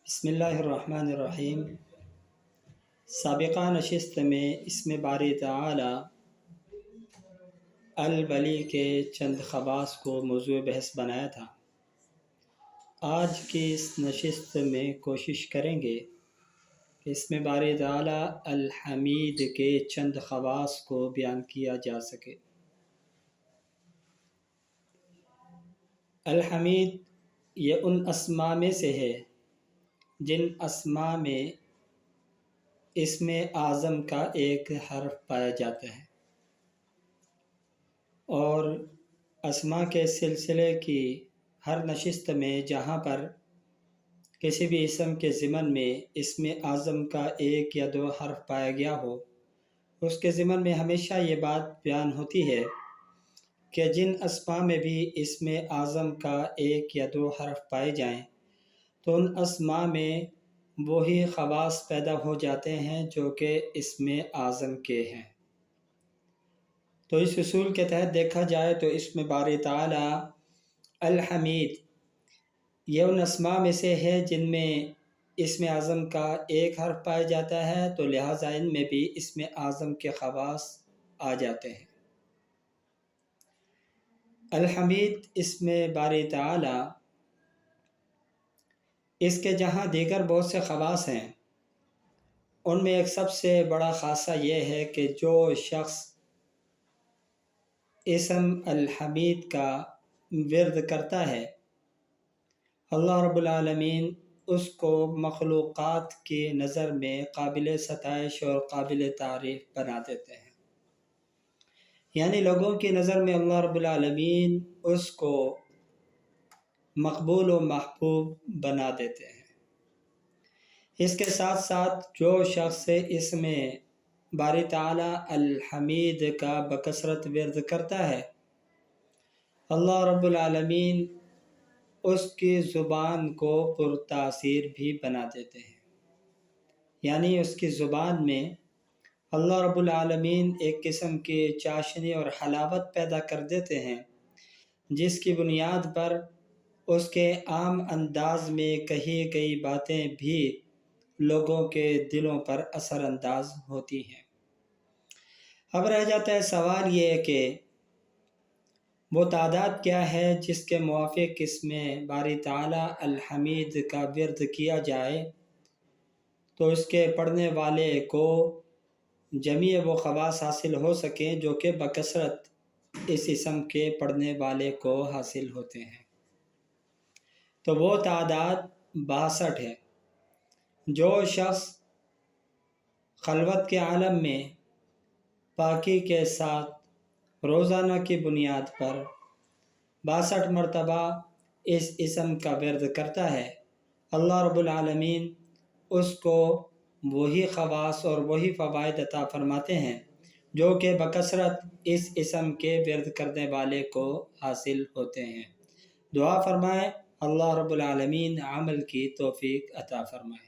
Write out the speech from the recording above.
بسم اللہ الرحمن الرحیم۔ سابقہ نشست میں اسم باری تعالی الولی کے چند خواص کو موضوع بحث بنایا تھا۔ آج کی اس نشست میں کوشش کریں گے کہ اسم باری تعالی الحمید کے چند خواص کو بیان کیا جا سکے۔ الحمید یہ ان اسماء میں سے ہے جن اسماء میں اسم اعظم کا ایک حرف پایا جاتا ہے، اور اسماء کے سلسلے کی ہر نشست میں جہاں پر کسی بھی اسم کے ضمن میں اسم اعظم کا ایک یا دو حرف پایا گیا ہو، اس کے ضمن میں ہمیشہ یہ بات بیان ہوتی ہے کہ جن اسماء میں بھی اسم اعظم کا ایک یا دو حرف پائے جائیں تو ان اسماء میں وہی خواص پیدا ہو جاتے ہیں جو کہ اسم اعظم کے ہیں۔ تو اس اصول کے تحت دیکھا جائے تو اسم باری تعالی الحمید یہ ان اسماء میں سے ہے جن میں اسم اعظم کا ایک حرف پایا جاتا ہے، تو لہٰذا ان میں بھی اسم اعظم کے خواص آ جاتے ہیں۔ الحمید اسم باری تعالی اس کے جہاں دیگر بہت سے خواص ہیں، ان میں ایک سب سے بڑا خاصہ یہ ہے کہ جو شخص اسم الحمید کا ورد کرتا ہے، اللہ رب العالمین اس کو مخلوقات کی نظر میں قابل ستائش اور قابل تعریف بنا دیتے ہیں۔ یعنی لوگوں کی نظر میں اللہ رب العالمین اس کو مقبول و محبوب بنا دیتے ہیں۔ اس کے ساتھ ساتھ جو شخص اسم باری تعالی الحمید کا بکثرت ورد کرتا ہے، اللہ رب العالمین اس کی زبان کو پرتاثیر بھی بنا دیتے ہیں۔ یعنی اس کی زبان میں اللہ رب العالمین ایک قسم کی چاشنی اور حلاوت پیدا کر دیتے ہیں، جس کی بنیاد پر اس کے عام انداز میں کہی گئی باتیں بھی لوگوں کے دلوں پر اثر انداز ہوتی ہیں۔ اب رہ جاتا ہے سوال یہ کہ وہ تعداد کیا ہے جس کے موافق اسم باری تعالی الحمید کا ورد کیا جائے تو اس کے پڑھنے والے کو جمیع وہ خواص حاصل ہو سکیں جو کہ بکثرت اس اسم کے پڑھنے والے کو حاصل ہوتے ہیں۔ تو وہ تعداد 62 ہے۔ جو شخص خلوت کے عالم میں پاکی کے ساتھ روزانہ کی بنیاد پر 62 مرتبہ اس اسم کا ورد کرتا ہے، اللہ رب العالمین اس کو وہی خواص اور وہی فوائد عطا فرماتے ہیں جو کہ بکثرت اس اسم کے ورد کرنے والے کو حاصل ہوتے ہیں۔ دعا فرمائیں اللہ رب العالمین عمل کی توفیق عطا فرمائے۔